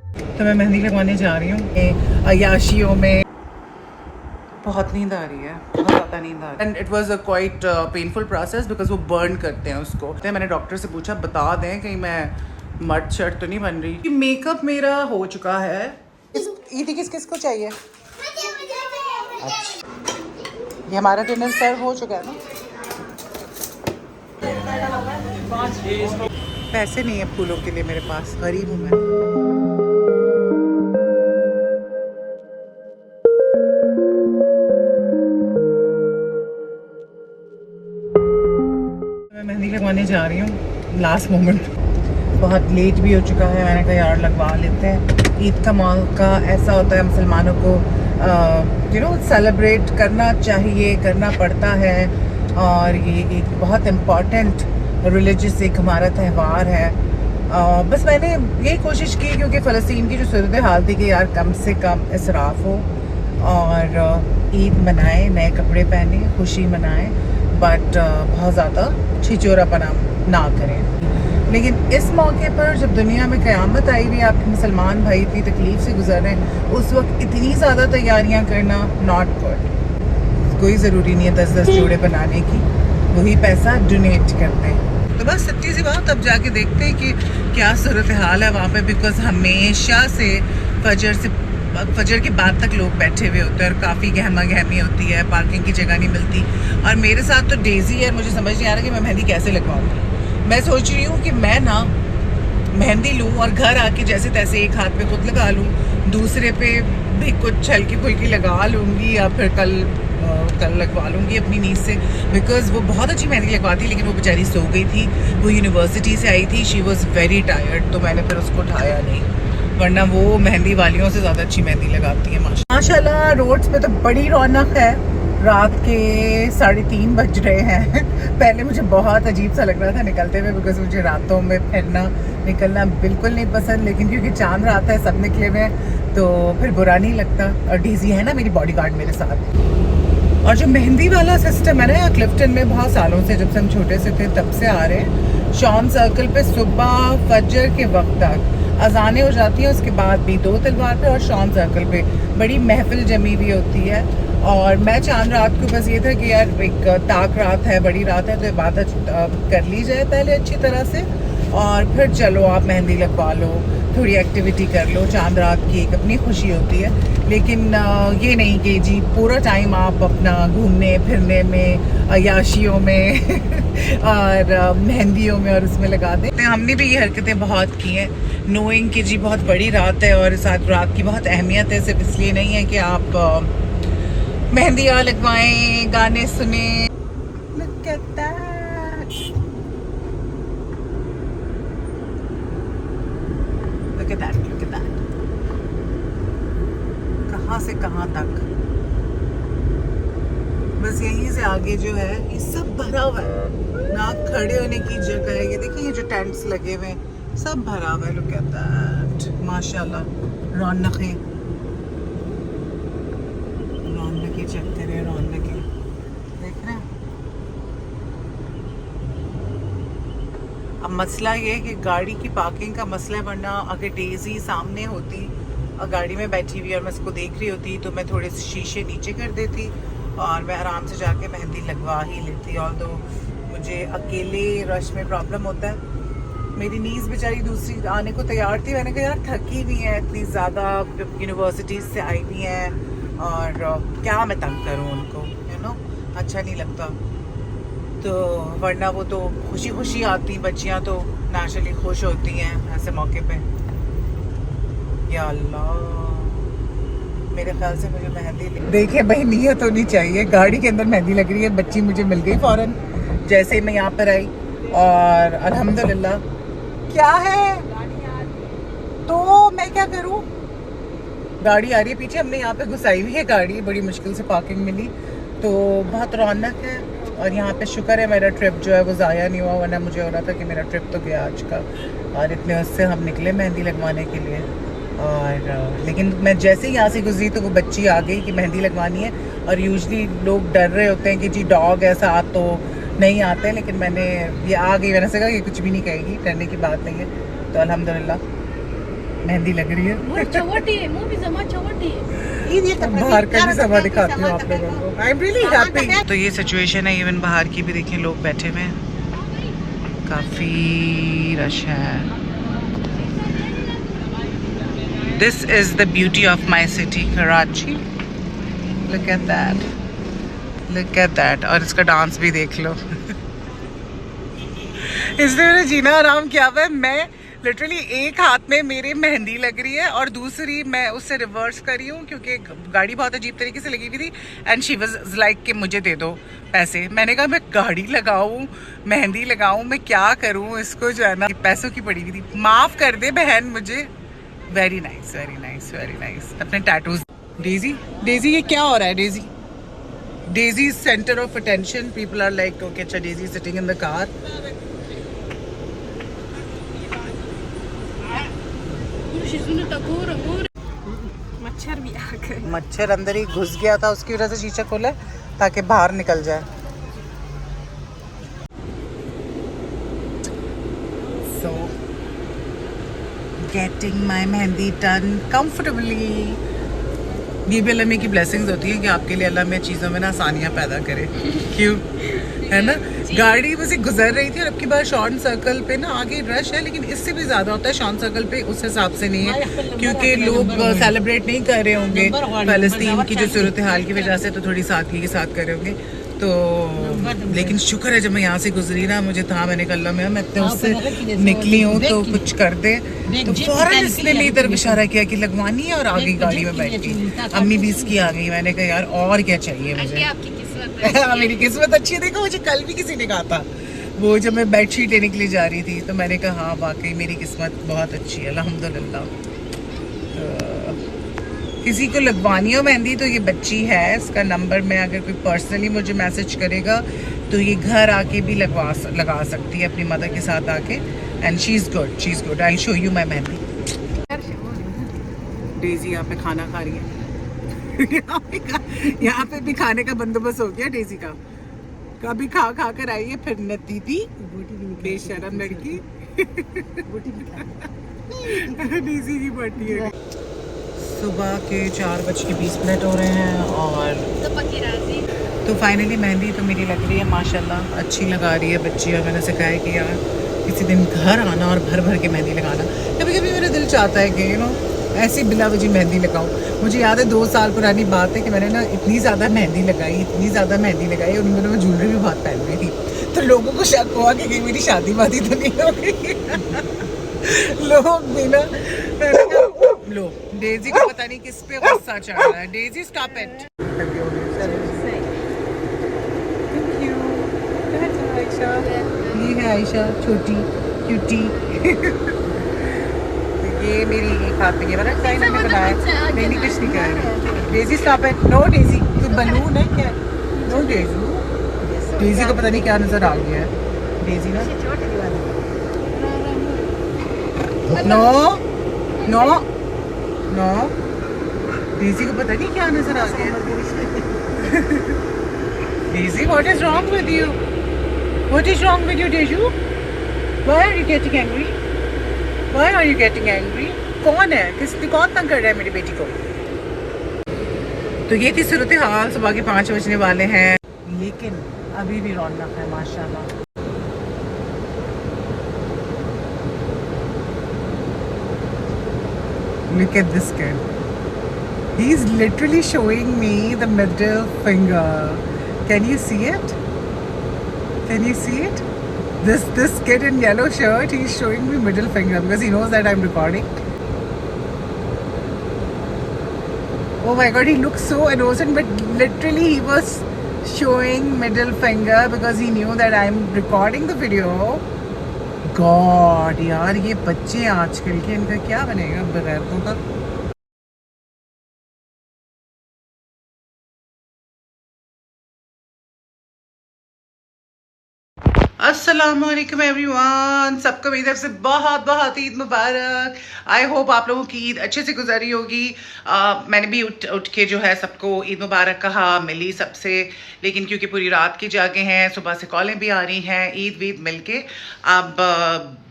तो मैं मेहंदी लगवाने जा रही हूँ अयाशियों में। बहुत नींद आ रही है, बहुत ज़्यादा नींद आ रही है। And it was a quite painful process because वो बर्न करते हैं उसको। तो मैंने डॉक्टर से पूछा बता दें कहीं मैं मर्द शर्ट तो नहीं बन रही। मेकअप मेरा हो चुका है। ईदी किस किस को चाहिए? अच्छा, ये हमारा डिनर सर्व हो चुका है ना। पैसे नहीं है फूलों के लिए मेरे पास, गरीब हूँ मैं। मैं मेहंदी लगवाने जा रही हूँ लास्ट मोमेंट। बहुत लेट भी हो चुका है, मैंने कहा यार लगवा लेते हैं। ईद का मौका ऐसा होता है मुसलमानों को सेलिब्रेट करना चाहिए, करना पड़ता है। और ये एक बहुत इम्पॉर्टेंट रिलीजियस एक हमारा त्यौहार है। बस मैंने यही कोशिश की क्योंकि फ़लस्तीन की जो सूरत हाल थी कि यार कम से कम इसराफ हो और ईद मनाएं, नए कपड़े पहने, खुशी मनाएं, बट बहुत ज़्यादा छिचोरापना ना करें। लेकिन इस मौके पर जब दुनिया में क़यामत आई हुई, आपके मुसलमान भाई इतनी तकलीफ़ से गुजर रहे हैं, उस वक्त इतनी ज़्यादा तैयारियां करना नॉट गुड। कोई ज़रूरी नहीं है 10-10 जोड़े बनाने की, वही पैसा डोनेट करते हैं। तो बस सच्ची सी बात, अब जाके देखते हैं कि क्या सूरत हाल है वहाँ पे। बिकॉज हमेशा से फजर के बाद तक लोग बैठे हुए होते हैं और काफ़ी गहमा गहमी होती है, पार्किंग की जगह नहीं मिलती। और मेरे साथ तो डेजी है, मुझे समझ नहीं आ रहा कि मैं मेहंदी कैसे लगवाऊँ। मैं सोच रही हूँ कि मैं ना मेहंदी लूँ और घर आके जैसे तैसे एक हाथ पे खुद लगा लूँ, दूसरे पे भी कुछ हल्की फुल्की लगा लूँगी, या फिर कल लगवा लूँगी अपनी नीज से। बिकॉज़ वो बहुत अच्छी मेहंदी लगवाती है, लेकिन वो बेचारी सो गई थी, वो यूनिवर्सिटी से आई थी, शी वॉज़ वेरी टायर्ड, तो मैंने फिर उसको उठाया नहीं, वरना वो मेहंदी वालियों से ज़्यादा अच्छी मेहंदी लगाती है माशाल्लाह। रोड्स पे तो बड़ी रौनक है। रात के 3:30 बज रहे हैं। पहले मुझे बहुत अजीब सा लग रहा था निकलते हुए, बिकॉज मुझे रातों में फिरना निकलना बिल्कुल नहीं पसंद, लेकिन क्योंकि चांद रात है, सब निकले हुए हैं, तो फिर बुरा नहीं लगता। और डीजी है ना मेरी बॉडीगार्ड मेरे साथ। और जो मेहंदी वाला सिस्टम है ना यहाँ क्लिफ्टन में, बहुत सालों से, जब से हम छोटे से थे तब से आ रहे हैं। शॉन सर्कल पे सुबह फजर के वक्त तक अजानें हो जाती हैं, उसके बाद भी दो तलवार पे और शॉन सर्कल पे बड़ी महफिल जमी हुई होती है। और मैं चांद रात को बस ये था कि यार एक ताक रात है, बड़ी रात है, तो इबादत कर ली जाए पहले अच्छी तरह से, और फिर चलो आप मेहंदी लगवा लो, थोड़ी एक्टिविटी कर लो। चांद रात की एक अपनी खुशी होती है, लेकिन ये नहीं कि जी पूरा टाइम आप अपना घूमने फिरने में, अयाशियों में और मेहंदियों में और उसमें लगा दें। हमने भी ये हरकतें बहुत की हैं, नोइंग कि जी बहुत बड़ी रात है और इस रात की बहुत अहमियत है। सिर्फ इसलिए नहीं है कि आप मेहंदियाँ लगवाएं, गाने सुने। Look at that. Look at that. Look at that. कहाँ से कहाँ तक, बस यहीं से आगे जो है ये सब भरा हुआ है ना, खड़े होने की जगह है। ये देखिए ये जो टेंट्स लगे हुए हैं सब भरा हुआ है। Look at that. माशाल्लाह, रौनकें चक्कर है, रौनकें देख रहे हैं। अब मसला ये है कि गाड़ी की पार्किंग का मसला है, वरना अगर डेजी सामने होती और गाड़ी में बैठी हुई और मैं उसको देख रही होती, तो मैं थोड़े से शीशे नीचे कर देती और मैं आराम से जाके मेहंदी लगवा ही लेती। और तो मुझे अकेले रश में प्रॉब्लम होता है। मेरी नीज़ बेचारी दूसरी आने को तैयार थी, मैंने कहा यार थकी हुई है, इतनी ज़्यादा यूनिवर्सिटीज़ से आई हुई हैं और क्या मैं तंग करूँ उनको, अच्छा नहीं लगता। तो वरना वो तो खुशी खुशी आती, बच्चियाँ तो नेचुरली खुश होती हैं ऐसे मौके पे। या अल्लाह, मेरे ख्याल से मुझे मेहंदी देखिए भाई, नियत होनी चाहिए। गाड़ी के अंदर मेहंदी लग रही है, बच्ची मुझे मिल गई फ़ौरन जैसे ही मैं यहाँ पर आई, और अल्हम्दुलिल्लाह। क्या है तो मैं क्या करूँ, गाड़ी आ रही है पीछे, हमने यहाँ पे घुसाई हुई है गाड़ी, बड़ी मुश्किल से पार्किंग मिली, तो बहुत रौनक है। और यहाँ पे शुक्र है मेरा ट्रिप जो है वो ज़ाया नहीं हुआ, वरना मुझे हो रहा था कि मेरा ट्रिप तो गया आज का। और इतने उससे हम निकले मेहंदी लगवाने के लिए, और लेकिन मैं जैसे ही यहाँ से गुजरी तो वो बच्ची आ गई कि मेहंदी लगवानी है। और यूजली लोग डर रहे होते हैं कि जी डॉग है साथ तो नहीं आते, लेकिन मैंने ये आ गई, मैंने कहा कि कुछ भी नहीं कहेगी, डरने की बात नहीं है। तो अल्हम्दुलिल्लाह मेहंदी लग रही है। बाहर का भी समा दिखाती हूँ आप लोगों को। I am really happy. तो ये सिचुएशन है, इवन बाहर की भी देखें, लोग बैठे हुए हैं, काफी रश है। This is the beauty of my city Karachi. Look at that, look at that. और इसका डांस भी देख लो। इसने मेरा जीना आराम किया हुआ है। मैं लिटरली एक हाथ में मेरे मेहंदी लग रही है और दूसरी मैं उससे रिवर्स कर रही हूँ क्योंकि गाड़ी बहुत अजीब तरीके से लगी हुई थी। एंड शी वाज लाइक कि मुझे दे दो पैसे। मैंने कहा मैं गाड़ी लगाऊँ, मेहंदी लगाऊँ, मैं क्या करूँ, इसको जो है ना पैसों की पड़ी हुई थी। माफ़ कर दे बहन मुझे। Very nice, very nice, very nice. अपने टैटूज। डेजी, डेजी ये क्या हो रहा है? Daisy, Daisy center of attention. People are like okay अच्छा Daisy sitting in the car. मच्छर भी आ गए। मच्छर अंदर ही घुस गया था, उसकी वजह से शीशा खोला ताकि बाहर निकल जाए। So getting my mehndi done comfortably। ये भी अल्लाह की ब्लेसिंग्स होती है कि आपके लिए अल्लाह में चीज़ों में ना आसानियाँ पैदा करे। क्यों है ना? गाड़ी बस गुजर रही थी और अब की बार शॉन सर्कल पे ना आगे रश है, लेकिन इससे भी ज़्यादा होता है शॉन सर्कल पे, उस हिसाब से नहीं है क्योंकि लोग सेलिब्रेट नहीं कर रहे होंगे फ़लस्तीन की जो सूरत हाल की वजह से, तो थोड़ी सादगी के साथ कर रहे होंगे। तो लेकिन शुक्र है जब मैं यहाँ से गुजरी ना, मुझे था मैंने कहा मैं तो उससे निकली हूँ तो कुछ कर दे। तो फौरन इसने मेरी तरफ इशारा किया कि लगवानी है और आगे गाड़ी में बैठी। अम्मी भी इसकी आ गई। मैंने कहा यार और क्या चाहिए मुझे। मेरी किस्मत अच्छी है। देखो मुझे कल भी किसी ने कहा था वो जब मैं बेडशीट लेने के लिए जा रही थी, तो मैंने कहा हाँ वाकई मेरी किस्मत बहुत अच्छी है अल्हम्दुलिल्लाह। किसी को लगवानी हो मेहंदी तो ये बच्ची है, इसका नंबर मैं अगर कोई पर्सनली मुझे मैसेज करेगा तो ये घर आके भी लगा सकती है अपनी मदर के साथ आके। And she is good, she is good. I show you my mehndi. Daisy यहाँ पे खाना खा रही है। यहाँ पे भी खाने का बंदोबस्त हो गया डेजी का। कभी खा खा कर आई है फिर नती थी बेशरम लड़की। डेजी की बर्थडे है। सुबह के 4:20 हो रहे हैं और तो फाइनली मेहंदी तो मेरी लग रही है माशाल्लाह, अच्छी लगा रही है बच्ची। और मैंने सिखाया है कि यार किसी दिन घर आना और भर भर के मेहंदी लगाना। कभी कभी मेरा दिल चाहता है कि ऐसी बिला वजह मेहंदी लगाऊं। मुझे याद है 2 साल पुरानी बात है कि मैंने ना इतनी ज़्यादा मेहंदी लगाई, इतनी ज़्यादा मेहंदी लगाई, और उन दिनों में ज्वेलरी भी बहुत पहन रही थी। तो लोगों को शक हुआ कि कहीं मेरी शादी वादी तो नहीं हो गई। लोग भी ना लो डेजी को पता नहीं किस पे गुस्सा चढ़ रहा है। Daisy stop it. ये है आयशा छोटी क्यूटी। ये मेरी एक हाथ पे ये वाला डिजाइन हमने बनाया। नहीं कुछ नहीं कर रही। Daisy stop it. No Daisy, कोई बलून है क्या? No Daisy. डेजी को पता नहीं क्या नजर आ गया है। डेजी ना नो नो नो, डेजी को पता नहीं क्या नजर आ गया। Daisy, what is wrong with you? What is wrong with you डेजू? Why are you getting angry? Why are you getting angry? कौन है? कौन तंग कर रहा है मेरी बेटी को? तो ये थी सूरत हाल। सुबह के 5 बजने वाले हैं, लेकिन अभी भी रौनक है माशाल्लाह। Look at this kid. He's literally showing me the middle finger. Can you see it? Can you see it? This kid in yellow shirt, he's showing me middle finger because he knows that I'm recording. Oh my god, he looks so innocent, but literally he was showing middle finger because he knew that I'm recording the video. God यार, ये बच्चे आजकल के, इनका क्या बनेगा बगैरतों का। अस्सलामुअलैकुम एवरीवन, सबको मेरी तरफ से बहुत बहुत ईद मुबारक। आई होप आप लोगों की ईद अच्छे से गुजरी होगी। मैंने भी उठ के जो है सबको ईद मुबारक कहा, मिली सबसे, लेकिन क्योंकि पूरी रात की जागे हैं, सुबह से कॉलें भी आ रही हैं, ईद वीद मिलके अब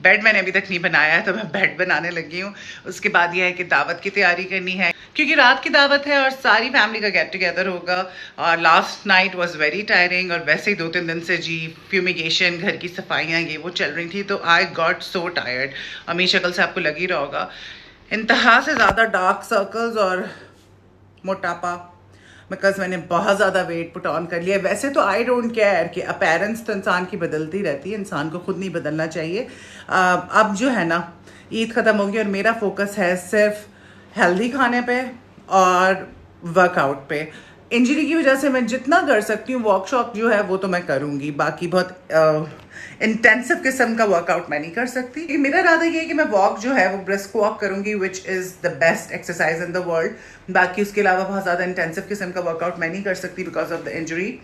बेड मैंने अभी तक नहीं बनाया है, तो मैं बेड बनाने लगी हूँ। उसके बाद यह है कि दावत की तैयारी करनी है, क्योंकि रात की दावत है और सारी फैमिली का गेट टुगेदर होगा। और last night was very tiring, और वैसे ही 2-3 दिन से जी फ्यूमिगेशन, घर की सफाइयाँ ये वो चल रही थी, तो आई गॉट सो टायर्ड। और मेरी शक्ल से आपको लग ही रहा होगा, इंतहा से ज़्यादा डार्क सर्कल्स और मोटापा, बिकॉज मैंने बहुत ज़्यादा वेट पुट ऑन कर लिया। वैसे तो आई डोंट केयर कि अपीयरेंस तो इंसान की बदलती रहती है, इंसान को खुद नहीं बदलना चाहिए। अब जो है ना, ईद ख़त्म होगी और मेरा फोकस है सिर्फ हेल्दी खाने पे और वर्कआउट पे। इंजरी की वजह से मैं जितना कर सकती हूँ वर्कशॉप जो है वो तो मैं करूँगी, बाकी बहुत इंटेंसिव किस्म का वर्कआउट मैं नहीं कर सकती। मेरा इरादा ये है कि मैं वॉक जो है वो ब्रिस्क वॉक करूँगी, which is the best exercise in the world. बाकी उसके अलावा बहुत ज़्यादा इंटेंसिव किस्म का वर्कआउट मैं नहीं कर सकती बिकॉज ऑफ द इंजरी।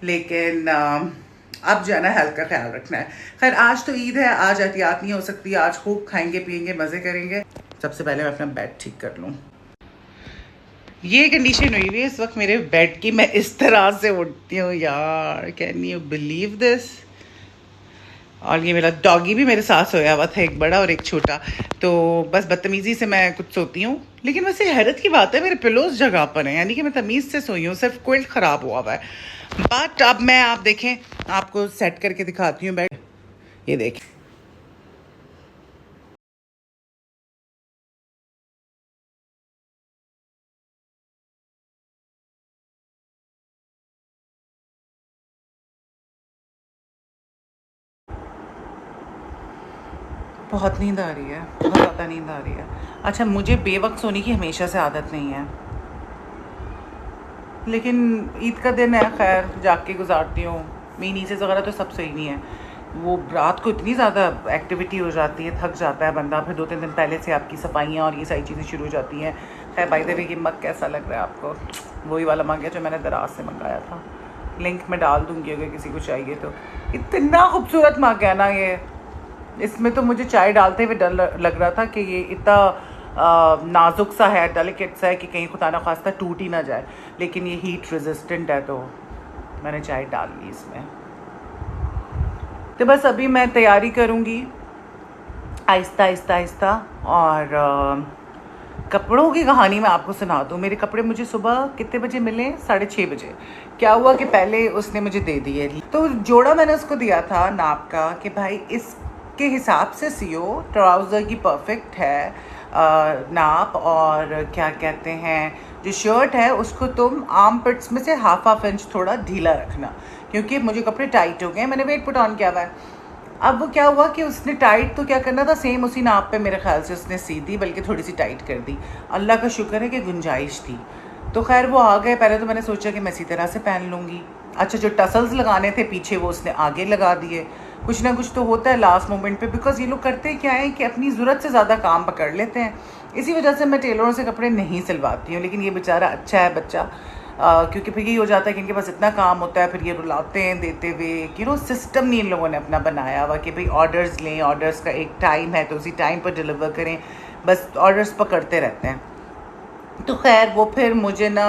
लेकिन अब जो है ना, हेल्थ का ख्याल रखना है। खैर आज तो ईद है, आज एहतियात नहीं हो सकती, आज खूब खाएंगे पियेंगे मज़े करेंगे। सबसे पहले मैं अपना बेड ठीक कर लूँ। ये कंडीशन हुई हुई है इस वक्त मेरे बेड की, मैं इस तरह से उठती हूँ यार, कैन यू बिलीव दिस। और ये मेरा डॉगी भी मेरे साथ सोया हुआ था, एक बड़ा और एक छोटा, तो बस बदतमीज़ी से मैं कुछ सोती हूँ। लेकिन वैसे हैरत की बात है, मेरे पिलोज जगह पर हैं, यानी कि मैं तमीज़ से सोई हूँ, सिर्फ क्विल्ट ख़राब हुआ हुआ है। बट अब मैं, आप देखें, आपको सेट करके दिखाती हूँ बेड। ये देखें, बहुत नींद आ रही है, बहुत ज़्यादा नींद आ रही है। अच्छा, मुझे बेवक्त सोने की हमेशा से आदत नहीं है, लेकिन ईद का दिन है, खैर जाग के गुजारती हूँ। मेरी नीसेस वगैरह तो सब सही नहीं है, वो रात को इतनी ज़्यादा एक्टिविटी हो जाती है, थक जाता है बंदा, फिर 2-3 दिन पहले से आपकी सफाइयाँ और ये सारी चीज़ें शुरू हो जाती हैं। खैर बाय द वे, ये मग कैसा लग रहा है आपको? वही वाला मग है जो मैंने दराज से मंगाया था, लिंक में डाल दूँगी अगर किसी को चाहिए तो। इतना खूबसूरत मग है ना ये, इसमें तो मुझे चाय डालते हुए डर लग रहा था कि ये इतना नाजुक सा है, डेलिकेट सा है कि कहीं खुदा ना खास्ता टूट ही ना जाए, लेकिन ये हीट रेजिस्टेंट है, तो मैंने चाय डाल ली इसमें। तो बस अभी मैं तैयारी करूँगी आहिस्ता आहिस्ता आहिस्ता। और कपड़ों की कहानी मैं आपको सुना दूँ। मेरे कपड़े मुझे सुबह कितने बजे मिले? 6:30 बजे। क्या हुआ कि पहले उसने मुझे दे दिए, तो जोड़ा मैंने उसको दिया था नाप का कि भाई इसके हिसाब से सियो, ट्राउज़र की परफेक्ट है नाप, और क्या कहते हैं, जो शर्ट है उसको तुम आर्म पिट्स में से हाफ इंच थोड़ा ढीला रखना, क्योंकि मुझे कपड़े टाइट हो गए, मैंने वेट पुट ऑन किया हुआ है। अब वो क्या हुआ कि उसने टाइट तो क्या करना था, सेम उसी नाप पे मेरे ख्याल से उसने सी दी, बल्कि थोड़ी सी टाइट कर दी। अल्लाह का शुक्र है कि गुंजाइश थी, तो खैर वो आ गए। पहले तो मैंने सोचा कि मैं इसी तरह से पहन लूँगी। अच्छा, जो टसल्स लगाने थे पीछे वो उसने आगे लगा दिए। कुछ ना कुछ तो होता है लास्ट मोमेंट पे, बिकॉज ये लोग करते क्या है कि अपनी ज़रूरत से ज़्यादा काम पकड़ लेते हैं। इसी वजह से मैं टेलरों से कपड़े नहीं सिलवाती हूँ। लेकिन ये बेचारा अच्छा है बच्चा, क्योंकि फिर यही हो जाता है कि इनके पास इतना काम होता है, फिर ये रुलाते हैं देते हुए। सिस्टम नहीं इन लोगों ने अपना बनाया हुआ कि भाई ऑर्डर्स लें, ऑर्डर्स का एक टाइम है तो उसी टाइम पर डिलीवर करें, बस ऑर्डर्स पकड़ते रहते हैं। तो खैर वो फिर मुझे ना,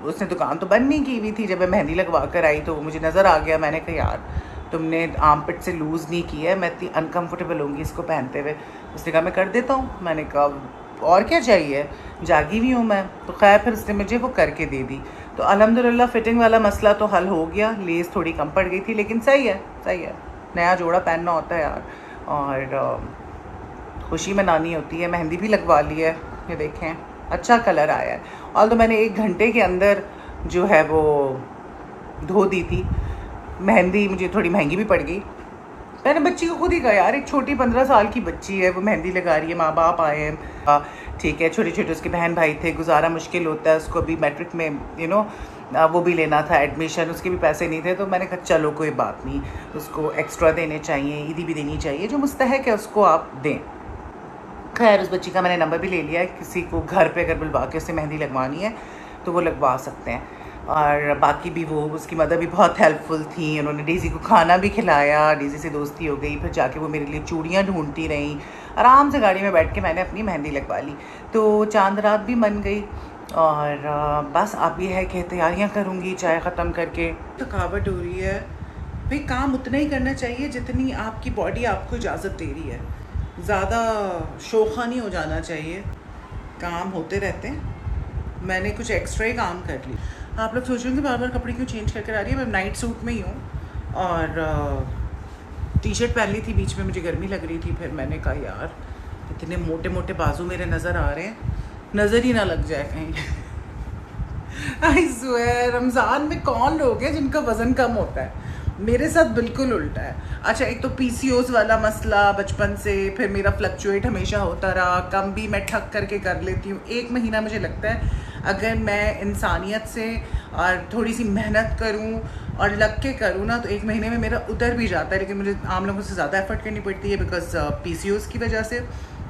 उसने दुकान तो बंद नहीं की हुई थी, जब मैं मेहंदी लगवा कर आई तो मुझे नज़र आ गया। मैंने कहा यार तुमने आर्मपिट से लूज़ नहीं की है, मैं इतनी अनकम्फर्टेबल होंगी इसको पहनते हुए। उसने कहा मैं कर देता हूँ। मैंने कहा और क्या चाहिए, जागी हुई हूँ मैं। तो खैर फिर उसने मुझे वो करके दे दी। तो अल्हम्दुलिल्लाह फिटिंग वाला मसला तो हल हो गया, लेस थोड़ी कम पड़ गई थी, लेकिन सही है, सही है। नया जोड़ा पहनना होता है यार, और खुशी मनानी होती है। मेहंदी भी लगवा ली है, ये देखें अच्छा कलर आया है। और तो मैंने 1 घंटे के अंदर जो है वो धो दी थी। मेहंदी मुझे थोड़ी महंगी भी पड़ गई। मैंने बच्ची को खुद ही कहा यार, एक छोटी 15 साल की बच्ची है, वो मेहंदी लगा रही है, माँ बाप आए हैं, ठीक है, छोटे छोटे उसके बहन भाई थे, गुजारा मुश्किल होता है। उसको अभी मैट्रिक में वो भी लेना था एडमिशन, उसके भी पैसे नहीं थे। तो मैंने कहा चलो कोई बात नहीं, उसको एक्स्ट्रा देने चाहिए, ईदी भी देनी चाहिए, जो मुस्तहक है उसको आप दें। खैर उस बच्ची का मैंने नंबर भी ले लिया है, किसी को घर पे अगर बुलवा के उससे मेहंदी लगवानी है तो वो लगवा सकते हैं। और बाकी भी वो उसकी मदर भी बहुत हेल्पफुल थी, उन्होंने डेज़ी को खाना भी खिलाया, डेज़ी से दोस्ती हो गई। फिर जाके वो मेरे लिए चूड़ियाँ ढूंढती रहीं, आराम से गाड़ी में बैठ के मैंने अपनी मेहंदी लगवा ली। तो चांद रात भी मन गई और बस अब ये है कि तैयारियाँ करूँगी चाय ख़त्म करके। थकावट हो रही है भाई, काम उतना ही करना चाहिए जितनी आपकी बॉडी आपको इजाज़त दे रही है, ज़्यादा शोखा नहीं हो जाना चाहिए। काम होते रहते हैं, मैंने कुछ एक्स्ट्रा ही काम कर ली। आप लोग सोच रहे होंगे बार बार कपड़े क्यों चेंज करके आ रही है। मैं नाइट सूट में ही हूँ और टी शर्ट पहन ली थी, बीच में मुझे गर्मी लग रही थी, फिर मैंने कहा यार इतने मोटे मोटे बाजू मेरे नज़र आ रहे हैं, नज़र ही ना लग जाए कहीं। आई स्वेयर रमज़ान में कौन लोग हैं जिनका वज़न कम होता है, मेरे साथ बिल्कुल उल्टा है। अच्छा, एक तो पीसीओस वाला मसला बचपन से, फिर मेरा फ्लक्चुएट हमेशा होता रहा, कम भी मैं ठक करके कर लेती हूँ। 1 महीना मुझे लगता है अगर मैं इंसानियत से और थोड़ी सी मेहनत करूँ और लग के करूँ ना तो 1 महीने में मेरा उतर भी जाता है, लेकिन मुझे आम लोगों से ज़्यादा एफर्ट करनी पड़ती है बिकॉज पीसीओस की वजह से।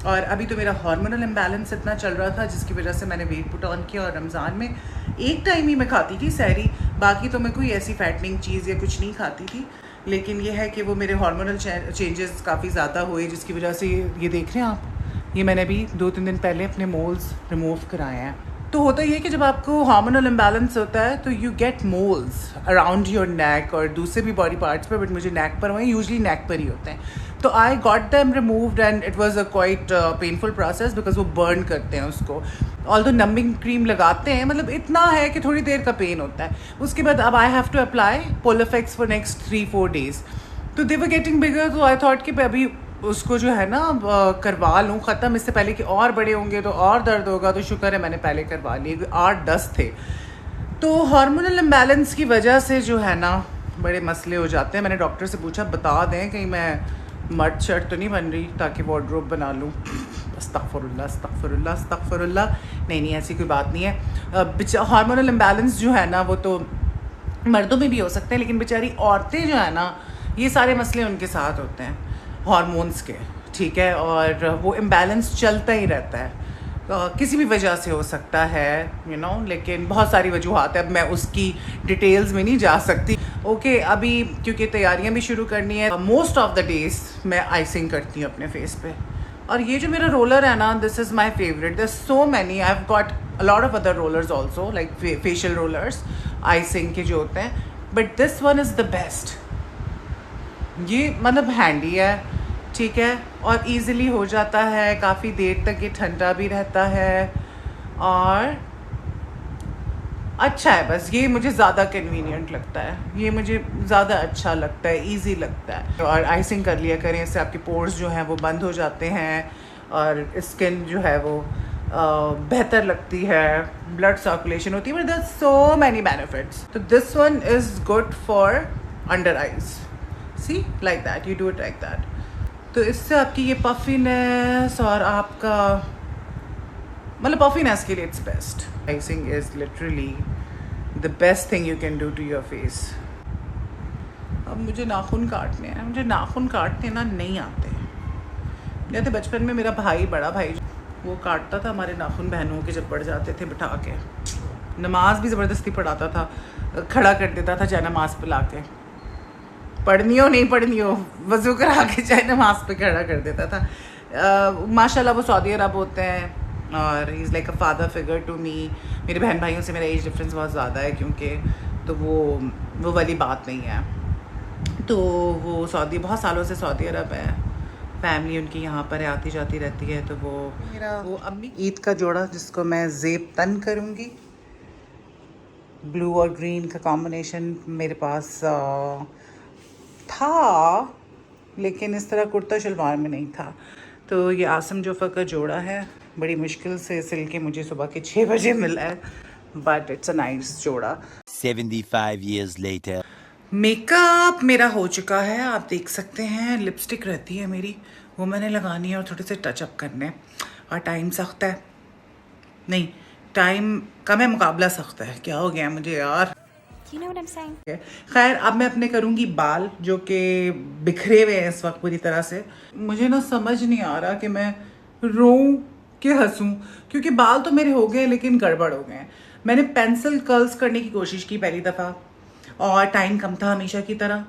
और अभी तो मेरा हार्मोनल इम्बैलेंस इतना चल रहा था जिसकी वजह से मैंने वेट पुट ऑन किया, और रमज़ान में एक टाइम ही मैं खाती थी सहरी, बाकी तो मैं कोई ऐसी फैटनिंग चीज़ या कुछ नहीं खाती थी। लेकिन ये है कि वो मेरे हार्मोनल चेंजेस काफ़ी ज़्यादा हुए जिसकी वजह से ये देख रहे हैं आप, ये मैंने अभी 2-3 दिन पहले अपने मोल्स रिमूव कराए हैं। तो होता ये है कि जब आपको हार्मोनल इम्बैलेंस होता है तो you get moles around your neck और दूसरे भी बॉडी पार्ट्स पर, बट मुझे नेक पर हुए, यूजली नेक पर ही होते हैं। तो I got them removed and it was a quite painful process because वो बर्न करते हैं उसको। ऑल्दो नंबिंग क्रीम लगाते हैं, मतलब इतना है कि थोड़ी देर का पेन होता है। उसके बाद अब I have to apply Polofex for next 3-4 days। तो दे वर गेटिंग बिगर, तो आई थॉट कि अभी उसको जो है ना करवा लूँ ख़त्म, इससे पहले कि और बड़े होंगे तो और दर्द होगा। तो शुक्र है मैंने पहले करवा लिए, 8-10 थे। तो हार्मोनल इम्बैलेंस की वजह से जो है ना बड़े मसले हो जाते हैं। मैंने डॉक्टर से पूछा बता दें कहीं मैं मर्द शर्ट तो नहीं बन रही ताकि वार्डरोब बना लूँ। अस्तगफुरुल्लाह अस्तगफुरुल्लाह अस्तगफुरुल्लाह, नहीं ऐसी कोई बात नहीं है। हार्मोनल इम्बैलेंस जो है ना वो तो मर्दों में भी हो सकते हैं, लेकिन बेचारी औरतें जो है ना ये सारे मसले उनके साथ होते हैं हार्मोन्स के, ठीक है। और वो इम्बैलेंस चलता ही रहता है, किसी भी वजह से हो सकता है यू नो, लेकिन बहुत सारी वजूहत है, अब मैं उसकी डिटेल्स में नहीं जा सकती। ओके, अभी क्योंकि तैयारियां भी शुरू करनी है, मोस्ट ऑफ द डेज मैं आइसिंग करती हूँ अपने फेस पे। और ये जो मेरा रोलर है ना, this is my favourite, there so many, I have got a lot of other rollers also like facial rollers icing के जो होते हैं, but this one is the best. ये मतलब हैंडी है, ठीक है, और इजीली हो जाता है, काफ़ी देर तक ये ठंडा भी रहता है और अच्छा है। बस ये मुझे ज़्यादा कन्वीनियंट लगता है, ये मुझे ज़्यादा अच्छा लगता है, इजी लगता है। और आइसिंग कर लिया करें, इससे आपके पोर्स जो हैं वो बंद हो जाते हैं और स्किन जो है वो बेहतर लगती है, ब्लड सर्कुलेशन होती है, but there are so many benefits. तो this one is good for under eyes, see like that, you do it like that. तो इससे आपकी ये पफीनेस और आपका मतलब पफीनेस के लिए it's best. Icing is literally the best thing you can do to your face. अब मुझे नाखून काटने हैं, मुझे नाखून काटने ना नहीं आते। जैसे बचपन में मेरा भाई, बड़ा भाई, वो काटता था हमारे नाखून बहनों के जब पड़ जाते थे बिठा के। नमाज भी ज़बरदस्ती पढ़ाता था, खड़ा कर देता था चाहे नमाज पे ला के, पढ़नी हो नहीं पढ़नी हो, वज़ू करा के चाहे नमाज पे खड़ा कर देता था। माशाल्लाह वो सऊदी अरब होते हैं और he is like a father figure to me. मेरे बहन भाइयों से मेरा एज डिफरेंस बहुत ज़्यादा है क्योंकि, तो वो वाली बात नहीं है। तो वो सऊदी, बहुत सालों से सऊदी अरब है, फैमिली उनकी यहाँ पर है, आती जाती रहती है। तो वो अम्मी ईद का जोड़ा जिसको मैं ज़ेब तन करूँगी, ब्लू और ग्रीन का कॉम्बिनेशन मेरे पास था, लेकिन इस तरह कुर्ता शलवार में नहीं था। तो ये आसम जोफ़ा का जोड़ा है, बड़ी मुश्किल से सिल के मुझे सुबह के 6 बजे मिला है, बट इट्स अ नाइस जोड़ा। 75 years later. मेकअप मेरा हो चुका है, आप देख सकते हैं। लिपस्टिक रहती है मेरी, वो मैंने लगानी है और थोड़े से टचअप करने हैं। और टाइम सख्त है, नहीं टाइम कम है, मुकाबला सख्त है। क्या हो गया मुझे यार, You know what I'm saying? खैर अब मैं अपने करूँगी बाल जो कि बिखरे हुए हैं इस वक्त पूरी तरह से। मुझे ना समझ नहीं आ रहा कि मैं रोऊं कि हंसूं, क्योंकि बाल तो मेरे हो गए लेकिन गड़बड़ हो गए हैं। मैंने पेंसिल कर्ल्स करने की कोशिश की पहली दफ़ा, और टाइम कम था हमेशा की तरह,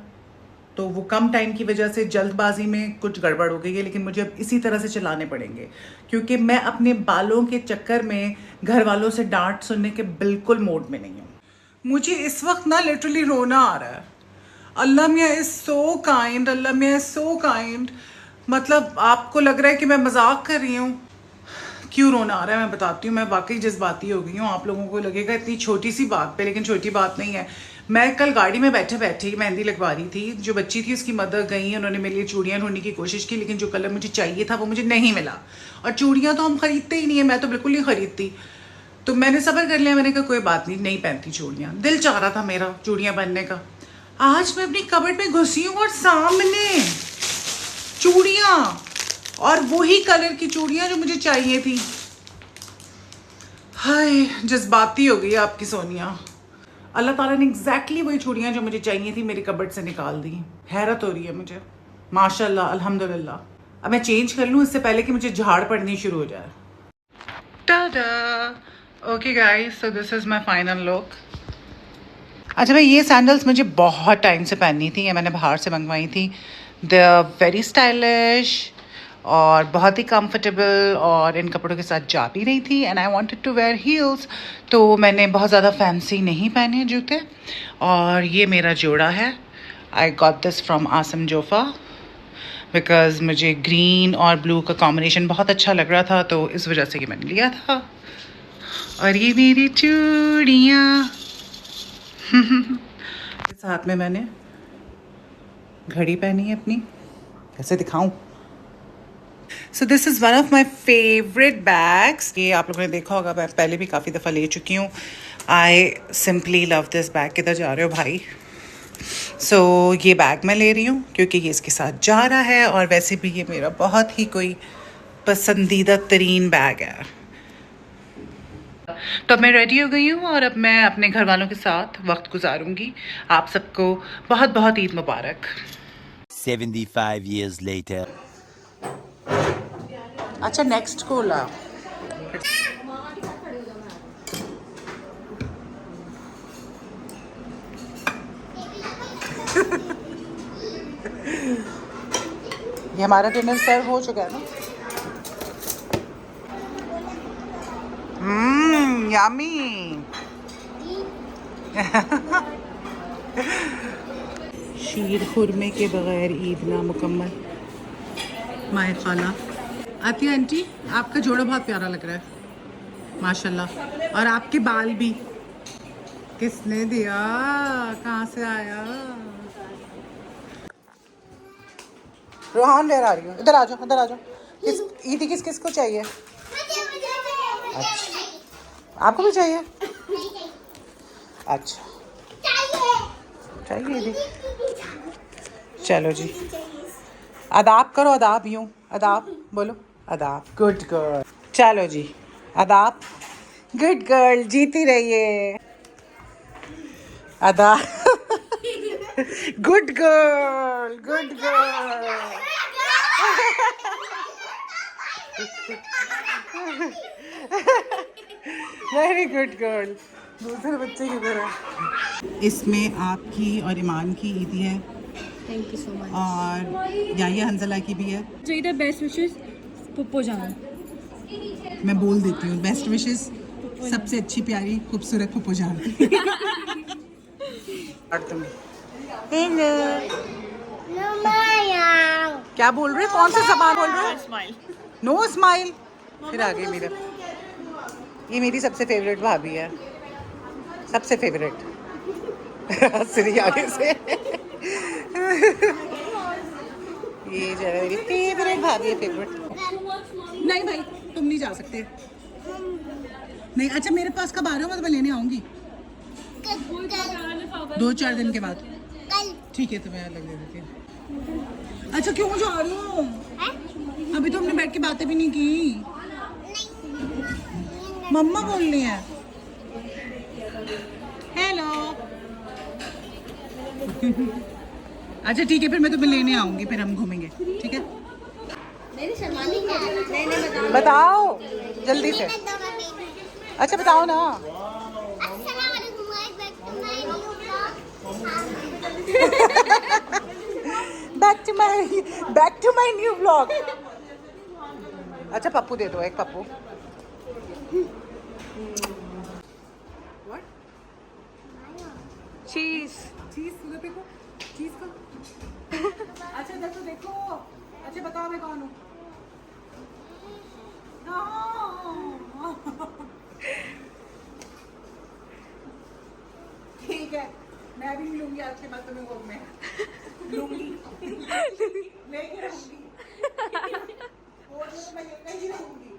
तो वो कम टाइम की वजह से जल्दबाजी में कुछ गड़बड़ हो गई है। लेकिन मुझे अब इसी तरह से चलाने पड़ेंगे, क्योंकि मैं अपने बालों के चक्कर में घर वालों से डांट सुनने के बिल्कुल मूड में नहीं हूँ। मुझे इस वक्त ना लिटरली रोना आ रहा है। अल्लाह मियाँ इज़ सो काइंड, अल्लाह मियाँ इज़ सो काइंड। मतलब आपको लग रहा है कि मैं मजाक कर रही हूँ। क्यों रोना आ रहा है मैं बताती हूँ। मैं वाकई जज्बाती हो गई हूँ। आप लोगों को लगेगा इतनी छोटी सी बात पे, लेकिन छोटी बात नहीं है। मैं कल गाड़ी में बैठे बैठे ही मेहंदी लगवा रही थी। जो बच्ची थी उसकी मदर गई, उन्होंने मेरे लिए चूड़ियाँ ढूंढने की कोशिश की, लेकिन जो कलर मुझे चाहिए था वो मुझे नहीं मिला। और चूड़ियाँ तो हम खरीदते ही नहीं है, मैं तो बिल्कुल नहीं खरीदती। तो मैंने सब्र कर लिया, मैंने कहा कोई बात नहीं, नहीं पहनती चूड़ियाँ। दिल चाह रहा था मेरा चूड़ियाँ पहनने का। आज मैं अपनी कबर्ड में घुसी हूँ और सामने चूड़ियाँ, और वही कलर की चूड़ियाँ जो मुझे चाहिए थी। हाय, जज्बाती हो गई आपकी सोनिया। अल्लाह ताला ने एग्जैक्टली वही चूड़ियाँ जो मुझे चाहिए थी मेरी कबर्ड से निकाल दी। हैरत हो रही है मुझे, माशाल्लाह अल्हम्दुलिल्लाह। अब मैं चेंज कर लूँ इससे पहले कि मुझे झाड़ पड़नी शुरू हो जाए। Tada. Okay guys, so this is my final look. अच्छा भाई, ये सैंडल्स मुझे बहुत टाइम से पहननी थी, ये मैंने बाहर से मंगवाई थी। दे आर वेरी स्टाइलिश और बहुत ही कंफर्टेबल, और इन कपड़ों के साथ जा भी रही थी। And I wanted to wear heels, तो मैंने बहुत ज़्यादा फैंसी नहीं पहने जूते। और ये मेरा जोड़ा है। आई गॉट दिस फ्रॉम आसम जोफ़ा बिकॉज़ मुझे ग्रीन और ब्लू का कॉम्बिनेशन बहुत अच्छा लग रहा था, तो इस वजह से ये मैंने लिया था। और ये मेरी चूड़ियाँ। साथ में मैंने घड़ी पहनी है अपनी, कैसे दिखाऊं। So this is one of my favourite bags. ये आप लोगों ने देखा होगा, मैं पहले भी काफ़ी दफ़ा ले चुकी हूँ। I simply love this bag. किधर जा रहे हो भाई? सो ये बैग मैं ले रही हूँ क्योंकि ये इसके साथ जा रहा है, और वैसे भी ये मेरा बहुत ही कोई पसंदीदा तरीन बैग है। तो अब मैं रेडी हो गई हूँ और अब मैं अपने घर वालों के साथ वक्त गुजारूंगी। आप सबको बहुत बहुत ईद मुबारक। 75 years later. अच्छा, नेक्स्ट कोला। ये हमारा डिनर सर्व हो चुका है ना। यम्मी। शीर खुरमे के बगैर ईद ना मुकम्मल। माय खाला। आती आंटी, आपका जोड़ा बहुत प्यारा लग रहा है माशाल्लाह, और आपके बाल भी। किसने दिया, कहाँ से आया? रोहान लेकर आ रही हूँ, इधर आ जाओ, इधर आ जाओ। किस ईदी किस किस को चाहिए? अच्छा, आपको भी चाहिए? अच्छा, चाहिए ईदी। चलो जी, अदाब करो, अदाब। यूँ अदाब बोलो, अदाब। Good girl. चलो जी, अदाब। गुड गर्ल, जीती रहिए। अदाब। Good girl, good girl. Very good girl. दूसरे बच्चे की तरह। इसमें आपकी और ईमान की ईदी है। Thank you so much. और या हंजला की भी है। जो इधर बेस्ट विशेस पुप्पो जान। मैं बोल देती हूँ, बेस्ट विशेस सबसे अच्छी प्यारी खूबसूरत पुप्पो जान। और तुम हेलो, क्या बोल रहे? कौन सा जबान बोल रहे? स्माइल। No smile. फिर आ गई मेरा। ये मेरी सबसे फेवरेट भाभी है, सबसे फेवरेट। सिरी आगे से। ये जो है मेरी फेवरेट भाभी है, फेवरेट। नहीं भाई, तुम नहीं जा सकते। नहीं, अच्छा मेरे पास कब आ रहे हो? मैं तुम्हें लेने आऊंगी 2-4 दिन के बाद। ठीक है, तुम्हें अलग ले देती हूँ। अच्छा, क्यों जा रही हो? अभी तो हमने बैठ के बातें भी नहीं की। मम्मा बोलनी है। हेलो। अच्छा ठीक है, फिर मैं तुम्हें लेने आऊंगी, फिर हम घूमेंगे, ठीक है? बताओ जल्दी से। अच्छा बताओ ना। Back to my new vlog. अच्छा पप्पू दे दो, एक पप्पू। चीज चीज देखो, चीज का। अच्छा देखो देखो, अच्छा बताओ मैं कौन हूँ। ठीक है, मैं भी नहीं लूंगी आज के बाद तुम्हें वो में लूंगी लेके रहूंगी और मैं लेके ही रहूंगी।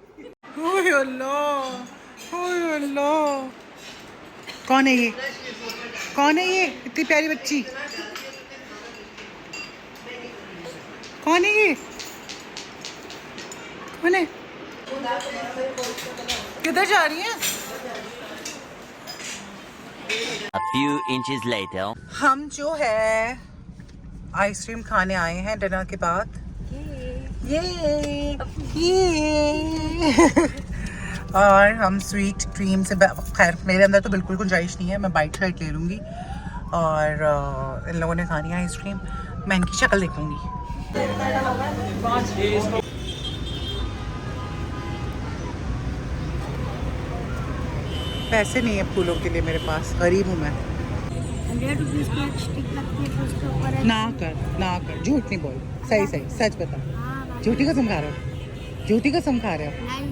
ओए अल्लाह, ओए अल्लाह, कौन है ये? कौन है ये इतनी प्यारी बच्ची? कौन है ये? कौन है? किधर जा रही है? A few inches later. हम जो है आइसक्रीम खाने आए हैं डिनर के बाद। ये और हम स्वीट क्रीम से, खैर मेरे अंदर तो बिल्कुल गुंजाइश नहीं है, मैं बाइट शाइट ले लूँगी। और इन लोगों ने खानी है आइसक्रीम, मैं इनकी शक्ल देख लूँगी। पैसे नहीं है फूलों के लिए मेरे पास, गरीब हूँ मैं। 100 रुपीस की एक स्टिक लगती है, फिर उसके ऊपर है। ना कर झूठ नहीं बोल, सही सही सच बता। हाँ, झूठी कसम खा रहे हो, झूठी कसम खा रहे हो। नहीं,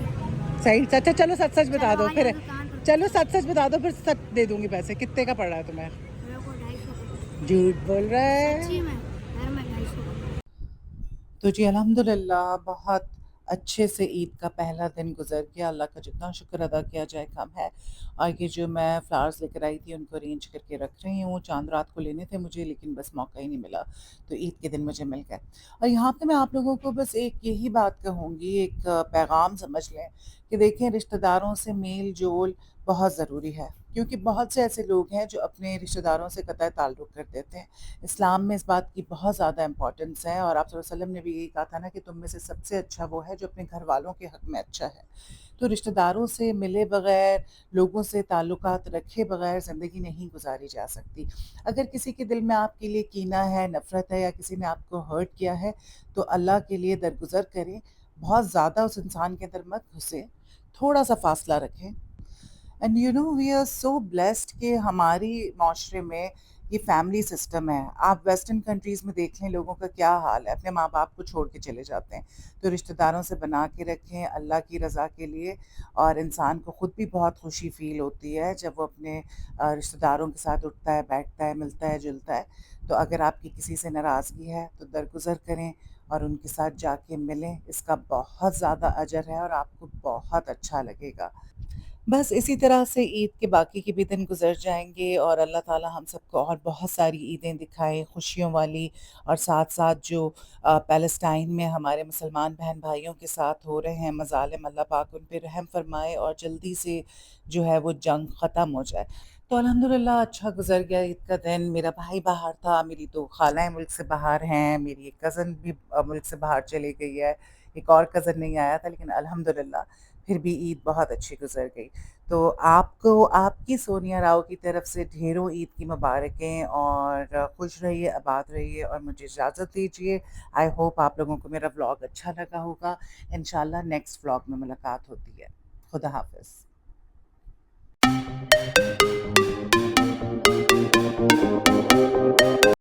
सही सच, चलो सच सच बता दो चलो, फिर। आज दुकान पर। चलो सच सच बता दो, फिर सच दे दूंगी पैसे। कितने का पड़ रहा है तुम्हें? मेरे को 250 झूठ बोल रहा है। सच्ची में घर में 250। तो जी अल्हम्दुलिल्लाह बहुत अच्छे से ईद का पहला दिन गुजर गया। अल्लाह का जितना शुक्र अदा किया जाए कम है। और ये जो मैं फ्लावर्स लेकर आई थी उनको अरेंज करके रख रही हूँ। चांद रात को लेने थे मुझे, लेकिन बस मौका ही नहीं मिला, तो ईद के दिन मुझे मिल गए। और यहाँ पे मैं आप लोगों को बस एक यही बात कहूँगी, एक पैगाम समझ लें कि देखें, रिश्तेदारों से मेल जोल बहुत ज़रूरी है, क्योंकि बहुत से ऐसे लोग हैं जो अपने रिश्तेदारों से कतई ताल्लुक़ कर देते हैं। इस्लाम में इस बात की बहुत ज़्यादा इम्पोर्टेंस है, और आप सल्लल्लाहु अलैहि वसल्लम ने भी यही कहा था ना कि तुम में से सबसे अच्छा वो है जो अपने घर वालों के हक़ में अच्छा है। तो रिश्तेदारों से मिले बग़ैर, लोगों से ताल्लुकात रखे बग़ैर ज़िंदगी नहीं गुजारी जा सकती। अगर किसी के दिल में आपके लिए कीना है, नफ़रत है, या किसी ने आपको हर्ट किया है, तो अल्लाह के लिए दरगुज़र करें। बहुत ज़्यादा उस इंसान के अंदर मत घुसें, थोड़ा-सा फ़ासला रखें। And you know we are so blessed कि हमारी माशरे में ये फैमिली सिस्टम है। आप वेस्टर्न कंट्रीज़ में देख लें लोगों का क्या हाल है, अपने माँ बाप को छोड़ के चले जाते हैं। तो रिश्तेदारों से बना के रखें अल्लाह की रज़ा के लिए, और इंसान को ख़ुद भी बहुत खुशी फ़ील होती है जब वो अपने रिश्तेदारों के साथ उठता है, बैठता है, मिलता है, जुलता है। तो अगर आपकी किसी से नाराज़गी है तो दरगुज़र करें और उनके साथ जाके मिलें, इसका बहुत ज़्यादा अजर है और आपको बहुत अच्छा लगेगा। बस इसी तरह से ईद के बाकी के भी दिन गुज़र जाएँगे, और अल्लाह ताला हम सबको और बहुत सारी ईदें दिखाए खुशियों वाली, और साथ-साथ जो पैलेस्टाइन में हमारे मुसलमान बहन भाइयों के साथ हो रहे हैं मज़ालिम, अल्लाह पाक उन पे रहम फ़रमाए और जल्दी से जो है वो जंग ख़त्म हो जाए। तो अल्हम्दुलिल्लाह अच्छा गुज़र गया ईद का दिन। मेरा भाई बाहर था, मेरी 2 ख़ालाएँ मुल्क से बाहर हैं, मेरी एक कज़न भी मुल्क से बाहर चली गई है, एक और कज़न नहीं आया था, लेकिन अल्हम्दुलिल्लाह फिर भी ईद बहुत अच्छी गुज़र गई। तो आपको आपकी सोनिया राव की तरफ से ढेरों ईद की मुबारकें, और खुश रहिए, आबाद रहिए, और मुझे इजाज़त दीजिए। आई होप आप लोगों को मेरा व्लॉग अच्छा लगा होगा। इंशाल्लाह नेक्स्ट व्लॉग में मुलाकात होती है। खुदा हाफ़िज़।